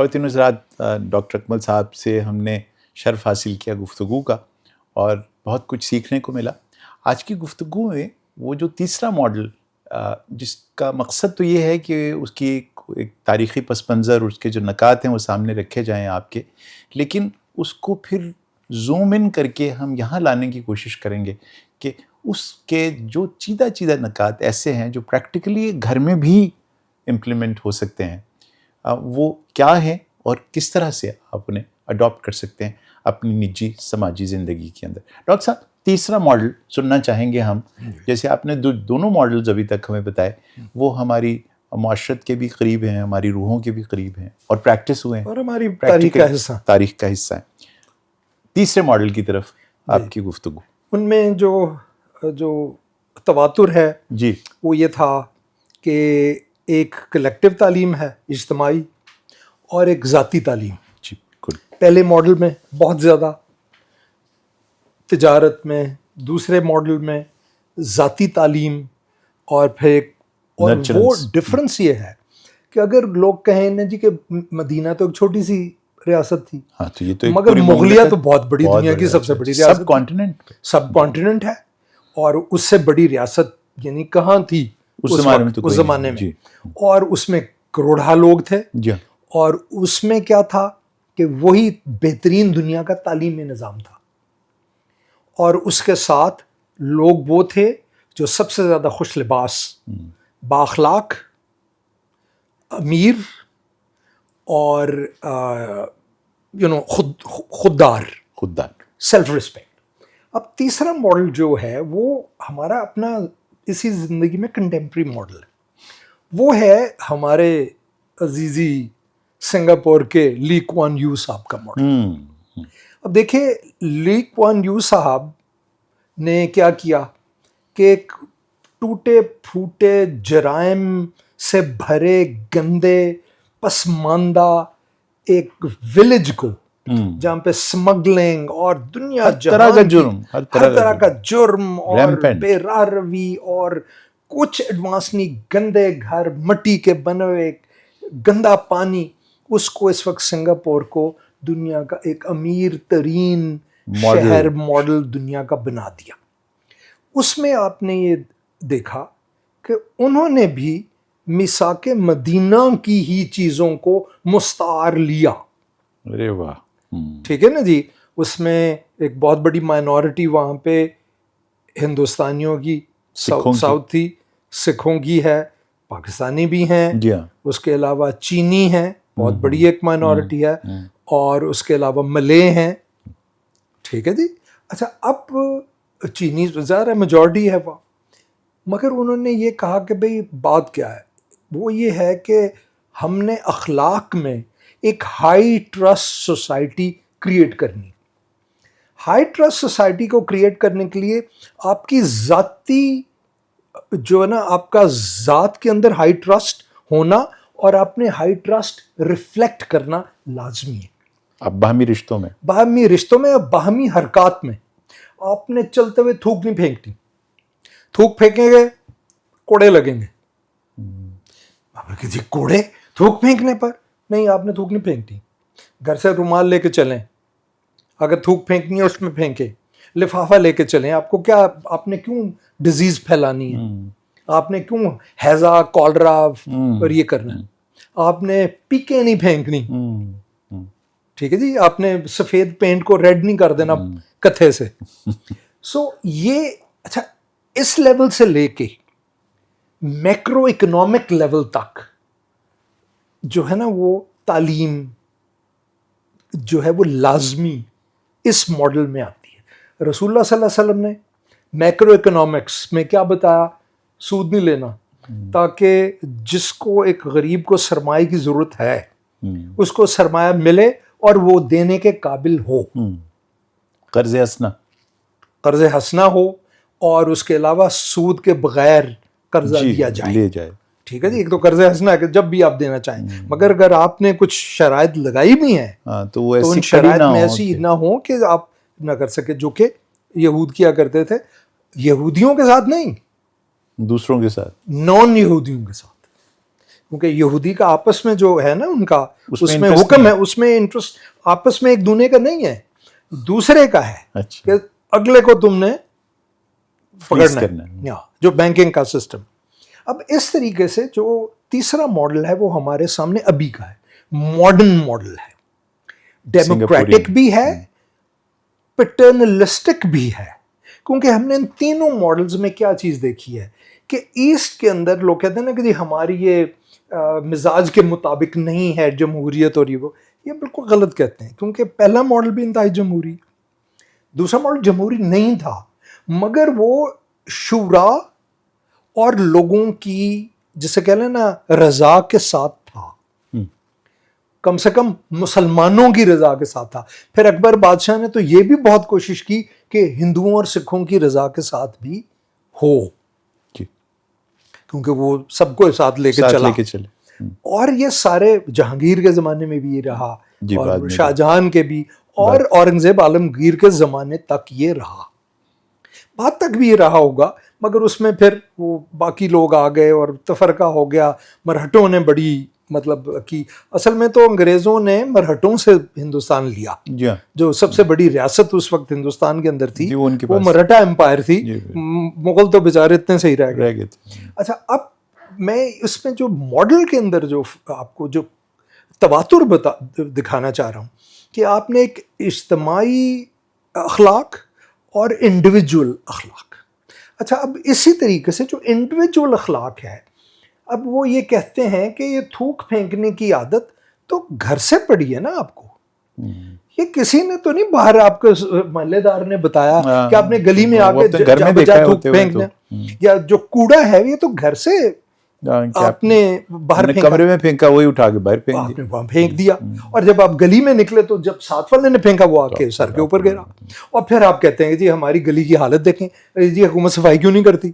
خواتین حضرات، ڈاکٹر اکمل صاحب سے ہم نے شرف حاصل کیا گفتگو کا اور بہت کچھ سیکھنے کو ملا. آج کی گفتگو میں وہ جو تیسرا ماڈل جس کا مقصد تو یہ ہے کہ اس کی ایک تاریخی پس منظر، اس کے جو نکات ہیں وہ سامنے رکھے جائیں آپ کے، لیکن اس کو پھر زوم ان کر کے ہم یہاں لانے کی کوشش کریں گے کہ اس کے جو چیدہ نکات ایسے ہیں جو پریکٹیکلی گھر میں بھی امپلیمنٹ ہو سکتے ہیں، وہ کیا ہیں اور کس طرح سے آپ انہیں اڈاپٹ کر سکتے ہیں اپنی نجی سماجی زندگی کے اندر. ڈاکٹر صاحب، تیسرا ماڈل سننا چاہیں گے ہم. جیسے آپ نے دونوں ماڈلز ابھی تک ہمیں بتائے، وہ ہماری معاشرت کے بھی قریب ہیں، ہماری روحوں کے بھی قریب ہیں اور پریکٹس ہوئے ہیں اور ہماری تاریخ کا حصہ ہیں. تیسرے ماڈل کی طرف آپ کی گفتگو. ان میں جو تواتر ہے جی، وہ یہ تھا کہ ایک کلیکٹیو تعلیم ہے، اجتماعی، اور ایک ذاتی تعلیم. جی بالکل. پہلے ماڈل میں بہت زیادہ تجارت میں، دوسرے ماڈل میں ذاتی تعلیم، اور پھر اور وہ ڈفرنس یہ ہے کہ اگر لوگ کہیں نا جی کہ مدینہ تو ایک چھوٹی سی ریاست تھی، مگر مغلیہ تو بہت بڑی، دنیا کی سب سے بڑی ریاست، سب کانٹیننٹ ہے. اور اس سے بڑی ریاست یعنی کہاں تھی اس زمانے میں؟ اور اس میں کروڑہ لوگ تھے. اور اس میں کیا تھا کہ وہی بہترین دنیا کا تعلیمی نظام تھا. اور اس کے ساتھ لوگ وہ تھے جو سب سے زیادہ خوش لباس، بااخلاق، امیر اور خوددار، سیلف رسپیکٹ. اب تیسرا ماڈل جو ہے وہ ہمارا اپنا اسی زندگی میں کنٹمپری ماڈل ہے. وہ ہے ہمارے عزیزی سنگاپور کے لی کوان یو صاحب کا ماڈل. اب دیکھیں لی کوان یو صاحب نے کیا کیا کہ ایک ٹوٹے پھوٹے جرائم سے بھرے گندے پسماندہ ایک ولیج کو، جہاں پہ سمگلنگ اور دنیا ہر طرح کا جرم اور بے راہ روی اور کچھ ایڈوانس نہیں، گندے گھر، مٹی کے بنے ہوئے، گندا پانی، اس کو اس وقت سنگاپور کو دنیا کا ایک امیر ترین شہر ماڈل دنیا کا بنا دیا. اس میں آپ نے یہ دیکھا کہ انہوں نے بھی میثاق مدینہ کی ہی چیزوں کو مستعار لیا. ارے واہ، ٹھیک ہے نا جی. اس میں ایک بہت بڑی مائنورٹی وہاں پہ ہندوستانیوں کی، ساؤتھ تھی، سکھوں کی ہے، پاکستانی بھی ہیں، اس کے علاوہ چینی ہیں، بہت بڑی ایک مائنورٹی ہے، اور اس کے علاوہ ملے ہیں. ٹھیک ہے جی. اچھا، اب چینی ظاہر میجورٹی ہے وہاں، مگر انہوں نے یہ کہا کہ بھئی بات کیا ہے؟ وہ یہ ہے کہ ہم نے اخلاق میں ایک ہائی ٹرسٹ سوسائٹی کریٹ کرنی. ہائی ٹرسٹ سوسائٹی کو کریٹ کرنے کے لیے آپ کی ذاتی جو ہے نا، آپ کا ذات کے اندر ہائی ٹرسٹ ہونا اور آپ نے ہائی ٹرسٹ ریفلیکٹ کرنا لازمی ہے. اب باہمی رشتوں میں اور باہمی حرکات میں آپ نے چلتے ہوئے تھوک نہیں پھینکتی. تھوک پھینکیں گے کوڑے لگیں گے. جی کوڑے تھوک پھینکنے پر نہیں، آپ نے تھوک نہیں پھینکتی. گھر سے رومال لے کے چلیں، اگر تھوک پھینکنی ہے اس میں پھینکیں. لفافہ لے کے چلیں، آپ کو کیا، آپ نے کیوں ڈیزیز پھیلانی ہے؟ آپ نے کیوں ہیضہ، کالرا اور یہ کرنا ہے؟ آپ نے پیکیں نہیں پھینکنی. ٹھیک ہے جی. آپ نے سفید پینٹ کو ریڈ نہیں کر دینا کتھے سے. سو یہ اچھا، اس لیول سے لے کے میکرو اکنامک لیول تک جو ہے نا، وہ تعلیم جو ہے وہ لازمی اس ماڈل میں آتی ہے. رسول اللہ صلی اللہ علیہ وسلم نے میکرو اکنامکس میں کیا بتایا؟ سود نہیں لینا، تاکہ جس کو ایک غریب کو سرمایہ کی ضرورت ہے اس کو سرمایہ ملے اور وہ دینے کے قابل ہو. قرض حسنہ ہو، اور اس کے علاوہ سود کے بغیر قرضہ لیا جائے. ٹھیک ہے جی. ایک تو قرض حسنہ ہے کہ جب بھی آپ دینا چاہیں، مگر اگر آپ نے کچھ شرائط لگائی بھی ہیں تو ان شرائط میں ایسی نہ ہو کہ آپ نہ کر سکے، جو کہ یہود کیا کرتے تھے. یہودیوں کے ساتھ نہیں، دوسروں کے ساتھ، نان یہودیوں کے ساتھ. کیونکہ یہودی کا آپس میں جو ہے نا ان کا اس میں interest حکم ہے, اس میں انٹرسٹ آپس میں ایک دونے کا نہیں ہے, دوسرے کا ہے اچھا کہ اگلے کو تم نے Please پکڑنا کرنا ہے, جو بینکنگ کا سسٹم. اب اس طریقے سے جو تیسرا ماڈل ہے وہ ہمارے سامنے ابھی کا ہے, ماڈرن ماڈل ہے, ڈیموکریٹک بھی ہے, پیٹرنلسٹک بھی ہے. کیونکہ ہم نے ان تینوں ماڈلز میں کیا چیز دیکھی ہے کہ ایسٹ کے اندر لوگ کہتے ہیں نا کہ جی ہماری یہ مزاج کے مطابق نہیں ہے جمہوریت, اور یہ بالکل غلط کہتے ہیں, کیونکہ پہلا ماڈل بھی انتہائی جمہوری, دوسرا ماڈل جمہوری نہیں تھا, مگر وہ شورا اور لوگوں کی جسے کہہ لیں نا رضا کے ساتھ تھا, کم سے کم مسلمانوں کی رضا کے ساتھ تھا. پھر اکبر بادشاہ نے تو یہ بھی بہت کوشش کی کہ ہندوؤں اور سکھوں کی رضا کے ساتھ بھی ہو, کیونکہ وہ سب کو ساتھ لے کے چلا. اور یہ سارے جہانگیر کے زمانے میں بھی یہ رہا, اور شاہ جہان کے بھی, اور اورنگزیب عالمگیر کے زمانے تک یہ رہا, بعد تک بھی یہ رہا ہوگا, مگر اس میں پھر وہ باقی لوگ آ گئے اور تفرقہ ہو گیا. مرہٹوں نے بڑی مطلب کی, اصل میں تو انگریزوں نے مرہٹوں سے ہندوستان لیا, جو سب سے بڑی ریاست اس وقت ہندوستان کے اندر تھی وہ مرہٹا امپائر تھی. مغل تو بیچارے اتنے سے ہی رہ گئے. اچھا, اب میں اس میں جو ماڈل کے اندر جو آپ کو جو تواتر دکھانا چاہ رہا ہوں کہ آپ نے ایک اجتماعی اخلاق اور انڈیویجول اخلاق. اچھا, اب اسی طریقے سے جو انڈیویجول اخلاق ہے, اب وہ یہ کہتے ہیں کہ یہ تھوک پھینکنے کی عادت تو گھر سے پڑی ہے نا آپ کو, یہ کسی نے تو نہیں باہر آپ کو محلے دار نے بتایا کہ آپ نے گلی میں آ کے جا بجا تھوک پھینکنا, یا جو کوڑا ہے یہ تو گھر سے آپ نے باہر کمرے میں پھینکا, وہی اٹھا کے باہر پھینک دیا, اور جب آپ گلی میں نکلے تو جب ساتھ والے نے پھینکا وہ آ کے سر کے اوپر گرا, اور پھر آپ کہتے ہیں جی ہماری گلی کی حالت دیکھیں, جی حکومت صفائی کیوں نہیں کرتی.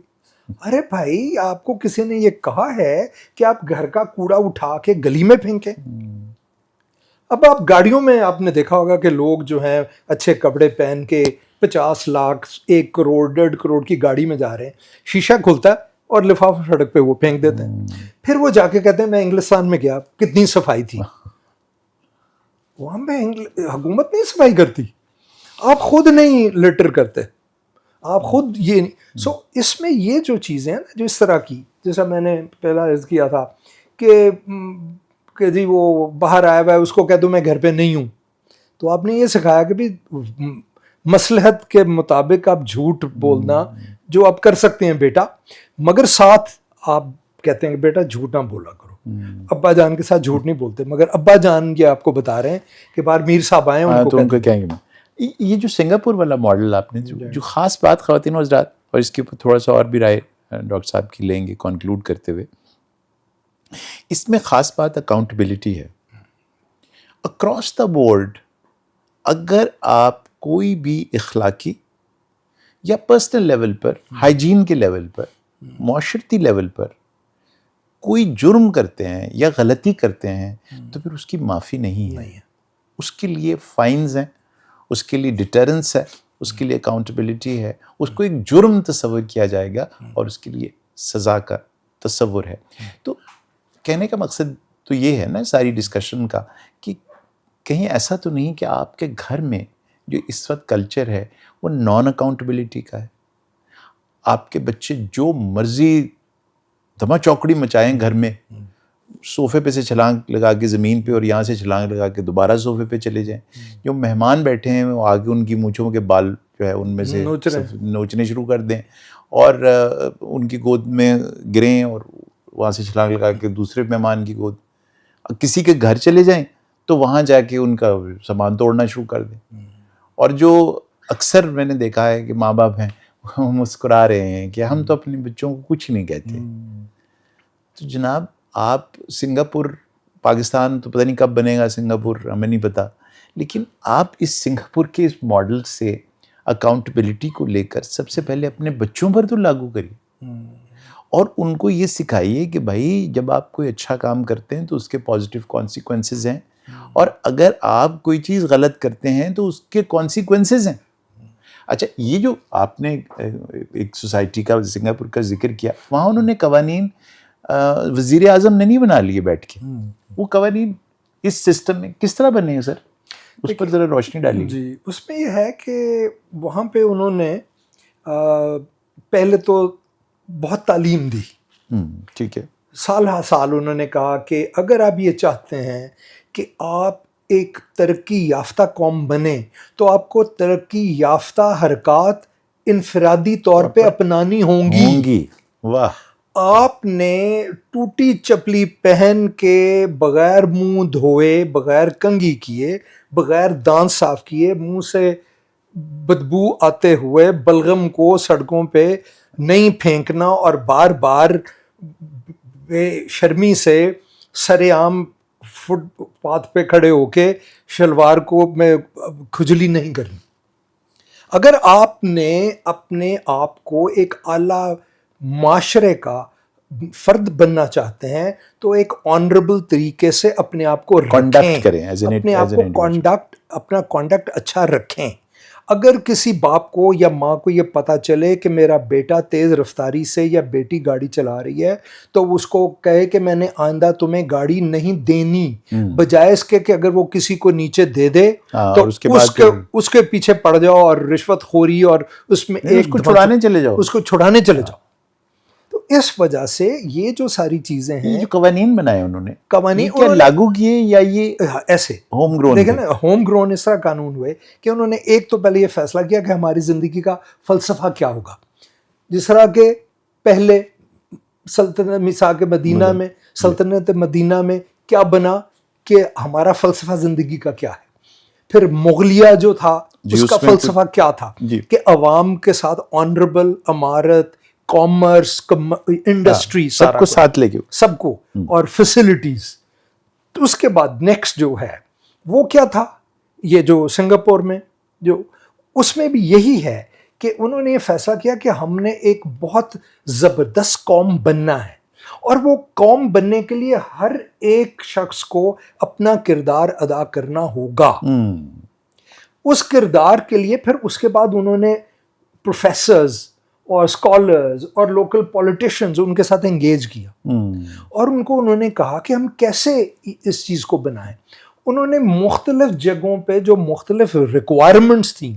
ارے بھائی, آپ کو کسی نے یہ کہا ہے کہ آپ گھر کا کوڑا اٹھا کے گلی میں پھینکیں؟ اب آپ گاڑیوں میں آپ نے دیکھا ہوگا کہ لوگ جو ہیں اچھے کپڑے پہن کے 50 لاکھ 1 کروڑ 1.5 کروڑ کی گاڑی میں جا رہے ہیں, شیشہ کھلتا ہے اور لفافہ سڑک پہ وہ پھینک دیتے ہیں. پھر وہ جا کے کہتے ہیں میں انگلستان میں گیا, کتنی صفائی تھی. وہاں پہ حکومت نہیں صفائی کرتی, آپ خود نہیں لیٹر کرتے, آپ خود یہ نہیں. سو اس میں یہ جو چیزیں ہیں نا جو اس طرح کی, جیسا میں نے پہلا عرض کیا تھا کہ جی وہ باہر آیا ہوا ہے اس کو کہہ دو میں گھر پہ نہیں ہوں, تو آپ نے یہ سکھایا کہ بھی مصلحت کے مطابق آپ جھوٹ بولنا جو آپ کر سکتے ہیں بیٹا, مگر ساتھ آپ کہتے ہیں کہ بیٹا جھوٹ نہ بولا کرو. ابا جان کے ساتھ جھوٹ نہیں بولتے, مگر ابا جان یہ آپ کو بتا رہے ہیں کہ بار میر صاحب آئے ہیں ان کو کہیں گے. یہ جو سنگاپور والا ماڈل آپ نے جو خاص بات خواتین و حضرات, اور اس کے اوپر تھوڑا سا اور بھی رائے ڈاکٹر صاحب کی لیں گے کنکلوڈ کرتے ہوئے, اس میں خاص بات اکاؤنٹیبلٹی ہے. اکراس دا بورڈ اگر آپ کوئی بھی اخلاقی یا پرسنل لیول پر, ہائیجین کے لیول پر, معاشرتی لیول پر کوئی جرم کرتے ہیں یا غلطی کرتے ہیں تو پھر اس کی معافی نہیں ہے. اس کے لیے فائنز ہیں, اس کے لیے ڈیٹرنس ہے, اس کے لیے اکاؤنٹیبلٹی ہے, اس کو ایک جرم تصور کیا جائے گا اور اس کے لیے سزا کا تصور ہے. تو کہنے کا مقصد تو یہ ہے نا ساری ڈسکشن کا کہ کہیں ایسا تو نہیں کہ آپ کے گھر میں جو اس وقت کلچر ہے وہ نان اکاؤنٹیبلٹی کا ہے. آپ کے بچے جو مرضی دھما چوکڑی مچائیں گھر میں, صوفے پہ سے چھلانگ لگا کے زمین پہ اور یہاں سے چھلانگ لگا کے دوبارہ صوفے پہ چلے جائیں. جو مہمان بیٹھے ہیں وہ آگے ان کی مونچھوں کے بال جو ہے ان میں سے نوچنے شروع کر دیں اور ان کی گود میں گریں اور وہاں سے چھلانگ لگا کے دوسرے مہمان کی گود. کسی کے گھر چلے جائیں تو وہاں جا کے ان کا سامان توڑنا شروع کر دیں. اور جو اکثر میں نے دیکھا ہے کہ ماں باپ ہیں وہ مسکرا رہے ہیں کہ ہم تو اپنے بچوں کو کچھ نہیں کہتے. تو جناب آپ سنگاپور, پاکستان تو پتہ نہیں کب بنے گا سنگاپور, ہمیں نہیں پتہ, لیکن آپ اس سنگاپور کے اس ماڈل سے اکاؤنٹیبلٹی کو لے کر سب سے پہلے اپنے بچوں پر تو لاگو کریے اور ان کو یہ سکھائیے کہ بھائی جب آپ کوئی اچھا کام کرتے ہیں تو اس کے پازیٹیو کانسیکوینسز ہیں, اور اگر آپ کوئی چیز غلط کرتے ہیں تو اس کے کانسیکوینسز ہیں. اچھا, یہ جو آپ نے ایک سوسائٹی کا سنگاپور کا ذکر کیا, وہاں انہوں نے قوانین وزیر اعظم نے نہیں بنا لیے بیٹھ کے. وہ قوانین اس سسٹم میں کس طرح بنے ہیں سر؟ اس پر ذرا روشنی ڈالیے. جی اس میں یہ ہے کہ وہاں پہ انہوں نے پہلے تو بہت تعلیم دی. ٹھیک ہے. سال ہر سال انہوں نے کہا کہ اگر آپ یہ چاہتے ہیں کہ آپ ایک ترقی یافتہ قوم بنے تو آپ کو ترقی یافتہ حرکات انفرادی طور پہ اپنانی ہوں گی. واہ. آپ نے ٹوٹی چپلی پہن کے بغیر منہ دھوئے, بغیر کنگھی کیے, بغیر دانت صاف کیے, منہ سے بدبو آتے ہوئے بلغم کو سڑکوں پہ نہیں پھینکنا اور بار بار بے شرمی سے سر عام فٹ پاتھ پہ کھڑے ہو کے شلوار کو میں کھجلی نہیں کرنی. اگر آپ نے اپنے آپ کو ایک اعلیٰ معاشرے کا فرد بننا چاہتے ہیں تو ایک آنریبل طریقے سے اپنے آپ کو کنڈکٹ کریں, اپنے آپ کو اپنا کانڈکٹ اچھا رکھیں. اگر کسی باپ کو یا ماں کو یہ پتہ چلے کہ میرا بیٹا تیز رفتاری سے یا بیٹی گاڑی چلا رہی ہے تو اس کو کہے کہ میں نے آئندہ تمہیں گاڑی نہیں دینی, بجائے اس کے کہ اگر وہ کسی کو نیچے دے دے تو اس کے پیچھے پڑ جاؤ اور رشوت خوری اور اس میں اس کو چھڑانے چلے جاؤ. تو اس وجہ سے یہ جو ساری چیزیں ہیں, جو قوانین بنائے انہوں نے, قوانین کیا لاگو کیے یا یہ ایسے ہوم گرون؟ دیکھیں نا, ہوم گرون اس طرح قانون ہوئے کہ انہوں نے ایک تو پہلے یہ فیصلہ کیا کہ ہماری زندگی کا فلسفہ کیا ہوگا. جس طرح کہ پہلے سلطنت میثاق مدینہ میں, سلطنت مدینہ میں کیا بنا کہ ہمارا فلسفہ زندگی کا کیا ہے. پھر مغلیہ جو تھا اس کا فلسفہ کیا تھا کہ عوام کے ساتھ آنریبل, امارت, کامرس, انڈسٹری, سب کو ساتھ لے کے, سب کو, اور فیسلٹیز. تو اس کے بعد نیکسٹ جو ہے وہ کیا تھا, یہ جو سنگاپور میں جو, اس میں بھی یہی ہے کہ انہوں نے یہ فیصلہ کیا کہ ہم نے ایک بہت زبردست قوم بننا ہے, اور وہ قوم بننے کے لیے ہر ایک شخص کو اپنا کردار ادا کرنا ہوگا. اس کردار کے لیے پھر اس کے بعد انہوں نے پروفیسرز اور اسکالرز اور لوکل پولیٹیشنز ان کے ساتھ انگیج کیا, اور ان کو انہوں نے کہا کہ ہم کیسے اس چیز کو بنائیں. انہوں نے مختلف جگہوں پہ جو مختلف ریکوائرمنٹس تھیں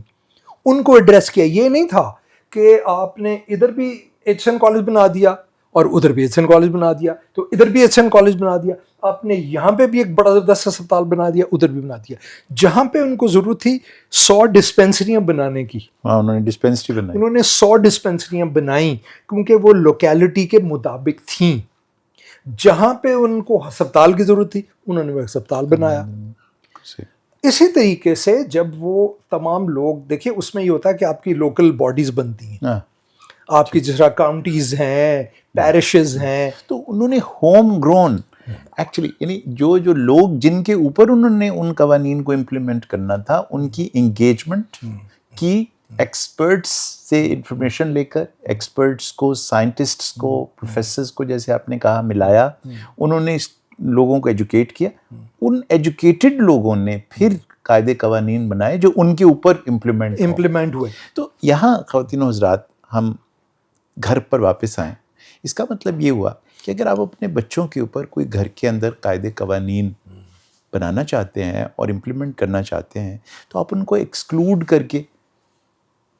ان کو ایڈریس کیا. یہ نہیں تھا کہ آپ نے ادھر بھی ایچ این کالج بنا دیا اور ادھر بھی ایچ این کالج بنا دیا, تو ادھر بھی ایچ این کالج بنا دیا, آپ نے یہاں پہ بھی ایک بڑا زبردست اسپتال بنا دیا, ادھر بھی بنا دیا. جہاں پہ ان کو ضرورت تھی 100 ڈسپینسریاں بنانے کی, انہوں نے ڈسپینسری بنائی. انہوں نے 100 ڈسپینسریاں بنائیں کیونکہ وہ لوکیلٹی کے مطابق تھیں. جہاں پہ ان کو ہسپتال کی ضرورت تھی انہوں نے وہ ہسپتال بنایا. اسی طریقے سے جب وہ تمام لوگ دیکھیں, اس میں یہ ہوتا ہے کہ آپ کی لوکل باڈیز بنتی ہیں, آپ کی جس طرح کاؤنٹیز ہیں, پیرشز ہیں, تو انہوں نے ہوم گرون ایکچولی, یعنی جو لوگ جن کے اوپر انہوں نے ان قوانین کو امپلیمنٹ کرنا تھا ان کی انگیجمنٹ کی, ایکسپرٹس سے انفارمیشن لے کر, ایکسپرٹس کو, سائنٹسٹس کو, پروفیسرز کو جیسے آپ نے کہا ملایا, انہوں نے لوگوں کو ایجوکیٹ کیا. ان ایجوکیٹڈ لوگوں نے پھر قاعدے قوانین بنائے جو ان کے اوپر امپلیمنٹ ہوئے. تو یہاں خواتین و حضرات ہم گھر پر واپس آئیں. اس کا مطلب یہ ہوا کہ اگر آپ اپنے بچوں کے اوپر کوئی گھر کے اندر قاعدے قوانین بنانا چاہتے ہیں اور امپلیمنٹ کرنا چاہتے ہیں تو آپ ان کو ایکسکلوڈ کر کے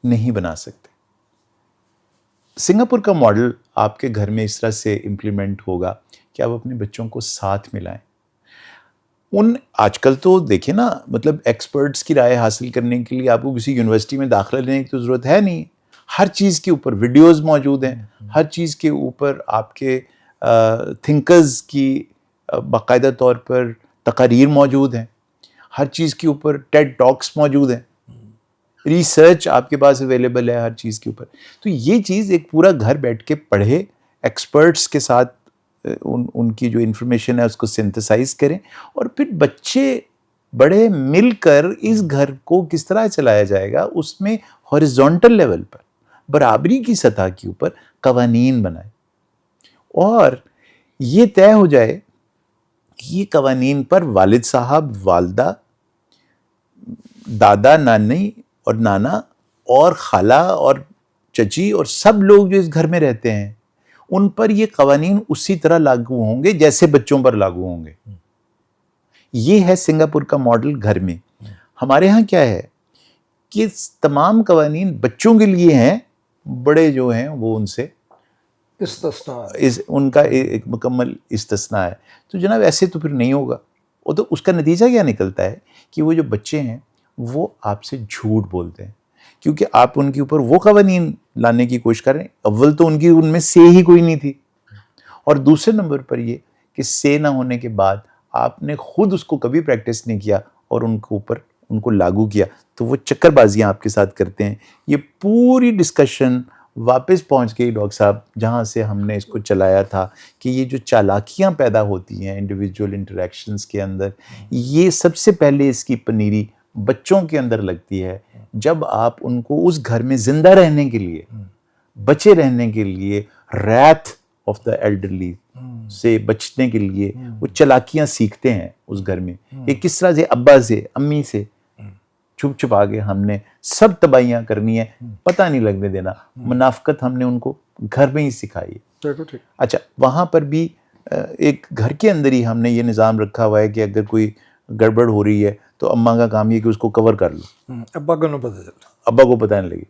نہیں بنا سکتے. سنگاپور کا ماڈل آپ کے گھر میں اس طرح سے امپلیمنٹ ہوگا کہ آپ اپنے بچوں کو ساتھ ملائیں. آج کل تو دیکھیں نا, مطلب ایکسپرٹس کی رائے حاصل کرنے کے لیے آپ کو کسی یونیورسٹی میں داخلہ لینے کی تو ضرورت ہے نہیں. ہر چیز کے اوپر ویڈیوز موجود ہیں, ہر چیز کے اوپر آپ کے تھنکرز کی باقاعدہ طور پر تقاریر موجود ہیں, ہر چیز کے اوپر ٹیڈ ٹاکس موجود ہیں, ریسرچ آپ کے پاس اویلیبل ہے ہر چیز کے اوپر. تو یہ چیز ایک پورا گھر بیٹھ کے پڑھے, ایکسپرٹس کے ساتھ ان کی جو انفارمیشن ہے اس کو سنتھسائز کریں, اور پھر بچے بڑے مل کر اس گھر کو کس طرح چلایا جائے گا اس میں ہاریزونٹل لیول پر, برابری کی سطح کے اوپر قوانین بنائیں, اور یہ طے ہو جائے یہ قوانین پر والد صاحب, والدہ, دادا, نانی اور نانا اور خالہ اور چچی اور سب لوگ جو اس گھر میں رہتے ہیں ان پر یہ قوانین اسی طرح لاگو ہوں گے جیسے بچوں پر لاگو ہوں گے. یہ ہے سنگاپور کا ماڈل گھر میں. ہمارے ہاں کیا ہے کہ تمام قوانین بچوں کے لیے ہیں, بڑے جو ہیں وہ ان سے ان کا ایک مکمل استثناء ہے. تو جناب ایسے تو پھر نہیں ہوگا. وہ تو اس کا نتیجہ کیا نکلتا ہے کہ وہ جو بچے ہیں وہ آپ سے جھوٹ بولتے ہیں, کیونکہ آپ ان کے اوپر وہ قوانین لانے کی کوشش کر رہے ہیں. اول تو ان میں سے ہی کوئی نہیں تھی, اور دوسرے نمبر پر یہ کہ سے نہ ہونے کے بعد آپ نے خود اس کو کبھی پریکٹس نہیں کیا اور ان کے اوپر ان کو لاگو کیا, تو وہ چکر بازیاں آپ کے ساتھ کرتے ہیں. یہ پوری ڈسکشن واپس پہنچ گئی ڈاکٹر صاحب جہاں سے ہم نے اس کو چلایا تھا کہ یہ جو چالاکیاں پیدا ہوتی ہیں انڈیویجول انٹریکشنز کے اندر, یہ سب سے پہلے اس کی پنیری بچوں کے اندر لگتی ہے جب آپ ان کو اس گھر میں زندہ رہنے کے لیے, بچے رہنے کے لیے, ریتھ آف دا ایلڈرلی سے بچنے کے لیے وہ چالاکیاں سیکھتے ہیں اس گھر میں. یہ کس طرح سے ابا سے امی سے چھپ چھپا کے ہم نے سب تباہیاں کرنی ہے, پتہ نہیں لگنے دینا. منافقت ہم نے ان کو گھر میں ہی سکھائی ہے. اچھا, وہاں پر بھی ایک گھر کے اندر ہی ہم نے یہ نظام رکھا ہوا ہے کہ اگر کوئی گڑبڑ ہو رہی ہے تو اماں کا کام یہ کہ اس کو کور کر لو, ابا کو پتہ نہیں لگے.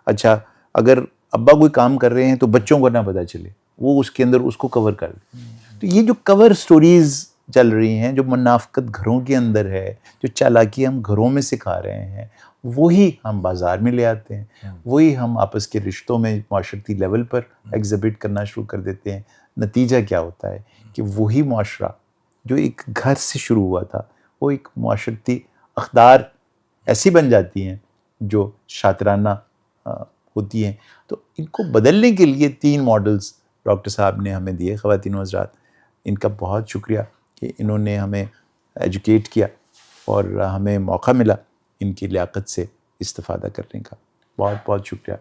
اچھا, اگر ابا کوئی کام کر رہے ہیں تو بچوں کو نہ پتہ چلے, وہ اس کے اندر اس کو کور کر لے. تو یہ جو کور سٹوریز چل رہی ہیں, جو منافقت گھروں کے اندر ہے, جو چالاکی ہم گھروں میں سکھا رہے ہیں, وہی ہم بازار میں لے آتے ہیں, وہی ہم آپس کے رشتوں میں معاشرتی لیول پر ایگزبٹ کرنا شروع کر دیتے ہیں. نتیجہ کیا ہوتا ہے کہ وہی معاشرہ جو ایک گھر سے شروع ہوا تھا وہ ایک معاشرتی اقدار ایسی بن جاتی ہیں جو شاطرانہ ہوتی ہیں. تو ان کو بدلنے کے لیے 3 ماڈلز ڈاکٹر صاحب نے ہمیں دیے. خواتین و حضرات, ان کا بہت شکریہ کہ انہوں نے ہمیں ایجوکیٹ کیا اور ہمیں موقع ملا ان کی لیاقت سے استفادہ کرنے کا. بہت بہت شکریہ.